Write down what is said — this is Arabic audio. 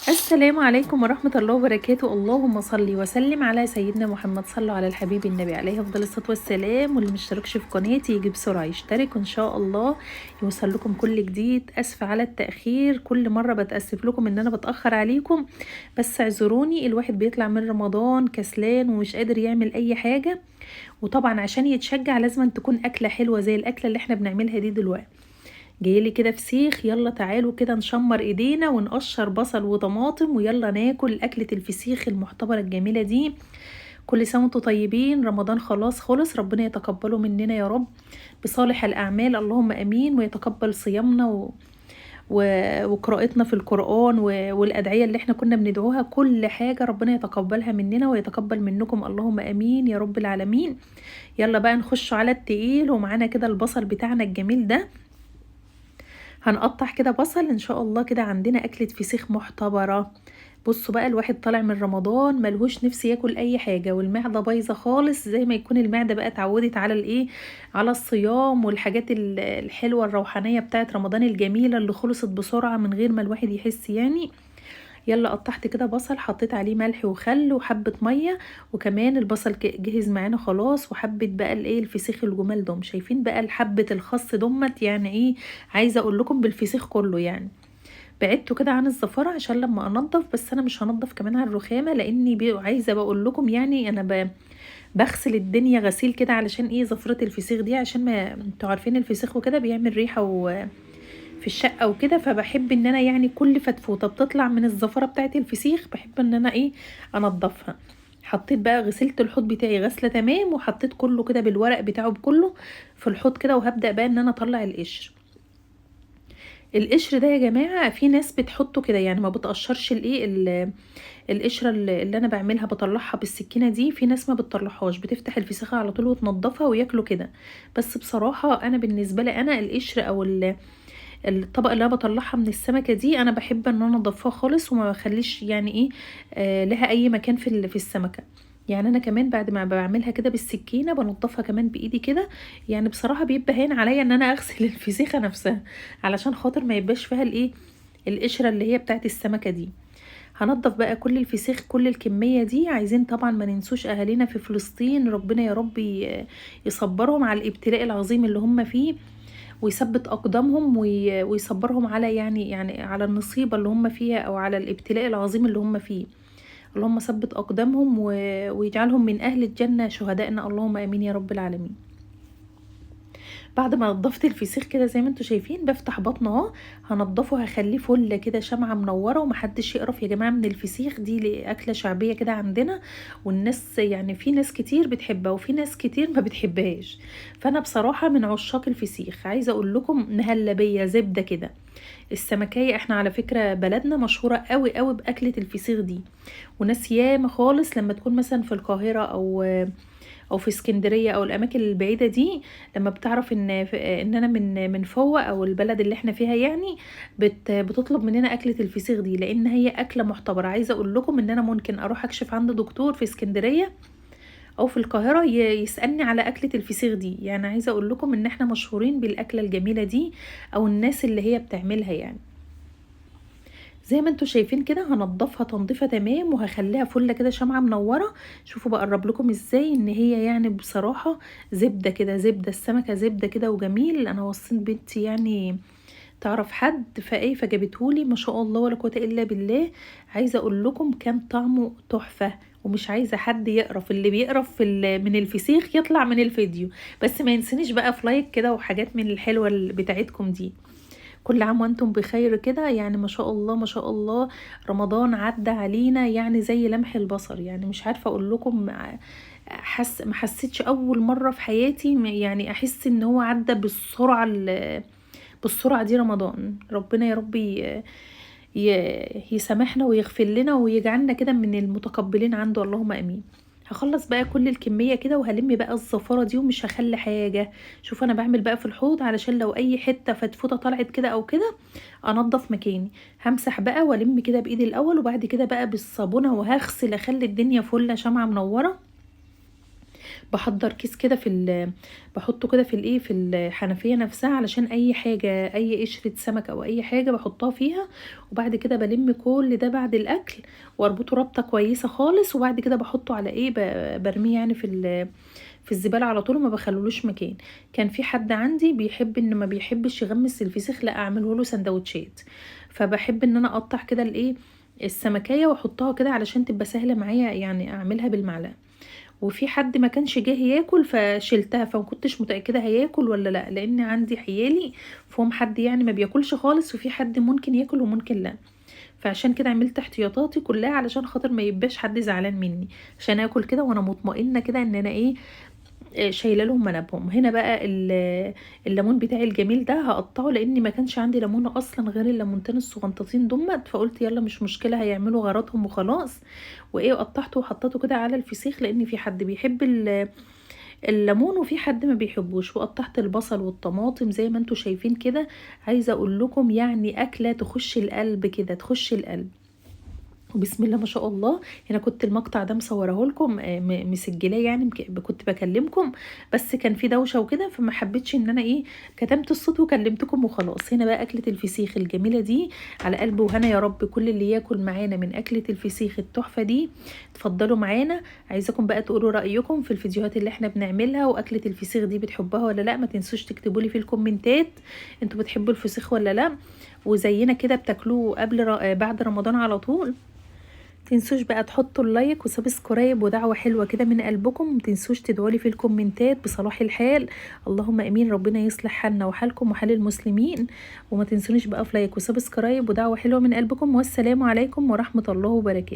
السلام عليكم ورحمة الله وبركاته. اللهم صل وسلم على سيدنا محمد. صلوا على الحبيب النبي عليه أفضل الصلاة والسلام. واللي مشتركش في قناتي يجي بسرعة يشترك وإن شاء الله يوصل لكم كل جديد. أسفة على التأخير، كل مرة بتأسف لكم إن أنا بتأخر عليكم، بس اعذروني. الواحد بيطلع من رمضان كسلان ومش قادر يعمل أي حاجة، وطبعا عشان يتشجع لازم أن تكون أكلة حلوة زي الأكلة اللي احنا بنعملها دي دلوقتي. جايلي كده فسيخ، يلا تعالوا كده نشمر ايدينا ونقشر بصل وطماطم ويلا ناكل اكلة الفسيخ المحتبرة الجميلة دي. كل سنة وانتم طيبين. رمضان خلاص خلص، ربنا يتقبله مننا يا رب بصالح الاعمال، اللهم امين، ويتقبل صيامنا وقراءتنا في القرآن والادعية اللي احنا كنا بندعوها. كل حاجة ربنا يتقبلها مننا ويتقبل منكم، اللهم امين يا رب العالمين. يلا بقى نخش على التقيل، ومعانا كده البصل بتاعنا الجميل ده. هنقطع كده بصل ان شاء الله. كده عندنا اكلة فسيخ محتبرة. بصوا بقى، الواحد طالع من رمضان ملهوش نفس ياكل اي حاجة، والمعدة بايظة خالص، زي ما يكون المعدة بقى اتعودت على الايه، على الصيام والحاجات الحلوة الروحانية بتاعت رمضان الجميلة اللي خلصت بسرعة من غير ما الواحد يحس يعني. يلا قطعت كده بصل، حطيت عليه ملح وخل وحبة مية، وكمان البصل جهز معانا خلاص. وحبة بقى الايه الفسيخ الجمال دم، شايفين بقى حبة الخس دمت يعني ايه، عايزة اقول لكم بالفسيخ كله يعني. بعدته كده عن الزفارة عشان لما انضف، بس انا مش هنضف كمان على الرخامة، لاني عايزة بقول لكم يعني انا بغسل الدنيا غسيل كده علشان ايه، زفرة الفسيخ دي، عشان ما انتوا عارفين الفسيخ وكده بيعمل ريحة في الشقة وكده. فبحب ان انا يعني كل فتفوتة بتطلع من الزفرة بتاعت الفسيخ بحب ان انا ايه، انضفها. حطيت بقى، غسلت الحوض بتاعي غسلة تمام، وحطيت كله كده بالورق بتاعه بكله في الحوض كده. وهبدأ بقى ان انا اطلع القشر. القشر ده يا جماعة في ناس بتحطه كده يعني ما بتقشرش الايه القشرة اللي انا بعملها بطلعها بالسكينة دي. في ناس ما بتطلعهاش، بتفتح الفسيخة على طول وتنضفها وياكلوا كده. بس بصراحة انا بالنسبة لي انا القشر او الطبقة اللي انا بطلعها من السمكة دي، انا بحب ان انا انضفها خالص وما بخليش يعني ايه لها اي مكان في السمكة. يعني انا كمان بعد ما بعملها كده بالسكينة بنضفها كمان بايدي كده. يعني بصراحة بيبقى هين عليا ان انا اغسل الفسيخة نفسها علشان خاطر ما يبقاش فيها الايه، القشرة اللي هي بتاعت السمكة دي. هنضف بقى كل الفسيخ كل الكمية دي. عايزين طبعا ما ننسوش اهالينا في فلسطين، ربنا يا رب يصبرهم على الابتلاء العظيم اللي هم فيه، ويثبت أقدامهم ويصبرهم على يعني على النصيبة اللي هم فيها، أو على الابتلاء العظيم اللي هم فيه. اللهم ثبت أقدامهم ويجعلهم من أهل الجنة شهدائنا، اللهم آمين يا رب العالمين. بعد ما نضفت الفسيخ كده زي ما انتوا شايفين، بفتح بطنه اهو. هنضفه، هخليه فله كده شمعة منورة، ومحدش يقرف يا جماعة من الفسيخ دي. أكلة شعبية كده عندنا، والناس يعني في ناس كتير بتحبها وفي ناس كتير ما بتحبهاش. فأنا بصراحة من عشاق الفسيخ. عايزة أقول لكم مهلبية زبدة كده. السمكية، احنا على فكرة بلدنا مشهورة قوي قوي بأكلة الفسيخ دي. وناس ياما خالص لما تكون مثلا في القاهرة او في اسكندريه او الاماكن البعيده دي، لما بتعرف ان انا من فوق او البلد اللي احنا فيها يعني، بتطلب مننا اكله الفسيخ دي، لان هي اكله محتبره. عايزه اقول لكم ان انا ممكن اروح اكشف عند دكتور في اسكندريه او في القاهره يسالني على اكله الفسيخ دي. يعني عايزه اقول لكم ان احنا مشهورين بالاكله الجميله دي، او الناس اللي هي بتعملها يعني. زي ما انتوا شايفين كده هنضفها تنظيفة تمام، وهخليها فلة كده شمعة منورة. شوفوا بقرب لكم ازاي ان هي يعني بصراحة زبدة كده، زبدة السمكة زبدة كده وجميل. انا وصيت بنتي يعني تعرف حد فايه فجابتهولي، ما شاء الله ولا قوة الا بالله. عايزة اقول لكم كان طعمه تحفة، ومش عايزة حد يقرف. اللي بيقرف من الفسيخ يطلع من الفيديو. بس ما ينسنيش بقى في لايك كده وحاجات من الحلوة بتاعتكم دي. كل عام وانتم بخير كده. يعني ما شاء الله ما شاء الله، رمضان عدى علينا يعني زي لمح البصر. يعني مش عارفة اقول لكم، ما حسيتش اول مرة في حياتي يعني احس ان هو عدى بالسرعة بالسرعة دي. رمضان ربنا يا ربي يسامحنا ويغفر لنا ويجعلنا كده من المتقبلين عنده، اللهم امين. هخلص بقى كل الكمية كده وهلم بقى الزفارة دي ومش هخلي حاجة. شوف انا بعمل بقى في الحوض علشان لو اي حتة فتفوتة طلعت كده او كده انضف مكاني. همسح بقى والم كده بايدي الاول، وبعد كده بقى بالصابونة وهغسل اخلي الدنيا فلة شمعة منورة. بحضر كيس كده بحطه كده في الايه في الحنفيه نفسها، علشان اي حاجه، اي قشره سمك او اي حاجه بحطها فيها. وبعد كده بلم كل ده بعد الاكل واربطه ربطه كويسه خالص، وبعد كده بحطه على ايه، برميه يعني في الزباله على طول، وما بخلولوش مكان. كان في حد عندي بيحب انه ما بيحبش يغمس الفسيخ، لا اعمله له سندوتشات. فبحب ان انا اقطع كده الايه السمكيه واحطها كده علشان تبقى سهله معايا، يعني اعملها بالمعلقه. وفي حد ما كانش جاه ياكل فشلتها، فما كنتش متاكده هياكل ولا لا، لان عندي حيالي فهم حد يعني ما بياكلش خالص، وفي حد ممكن ياكل وممكن لا. فعشان كده عملت احتياطاتي كلها علشان خاطر ما يبقاش حد زعلان مني، عشان اكل كده وانا مطمئنه كده ان انا ايه، شايله لهم منابهم. هنا بقى الليمون بتاعي الجميل ده هقطعه، لاني ما كانش عندي ليمونه اصلا غير الليمونتين الصغنطتين دمت، فقلت يلا مش مشكله هيعملوا غرضهم وخلاص. وايه، قطعته وحطيته كده على الفسيخ، لان في حد بيحب الليمون وفي حد ما بيحبوش. وقطعت البصل والطماطم زي ما انتوا شايفين كده. عايزه اقول لكم يعني اكله تخش القلب كده، تخش القلب. وبسم الله ما شاء الله. هنا كنت المقطع ده مصوراه لكم، مسجلاه يعني، كنت بكلمكم، بس كان في دوشه وكده فما حبيتش ان انا ايه، كتمت الصوت وكلمتكم وخلاص. هنا بقى اكله الفسيخ الجميله دي، على قلب وهنا يا رب كل اللي ياكل معانا من اكله الفسيخ التحفه دي. اتفضلوا معانا. عايزاكم بقى تقولوا رايكم في الفيديوهات اللي احنا بنعملها، واكله الفسيخ دي بتحبوها ولا لا. ما تنسوش تكتبوا لي في الكومنتات انتوا بتحبوا الفسيخ ولا لا، وزينا كده بتاكلوه بعد رمضان على طول. تنسوش بقى تحطوا اللايك وسبسكرايب ودعوة حلوة كده من قلبكم. متنسوش تدعولي في الكومنتات بصلاح الحال. اللهم امين، ربنا يصلح حالنا وحالكم وحال المسلمين. وما تنسونيش بقى في لايك وسبسكرايب ودعوة حلوة من قلبكم. والسلام عليكم ورحمة الله وبركاته.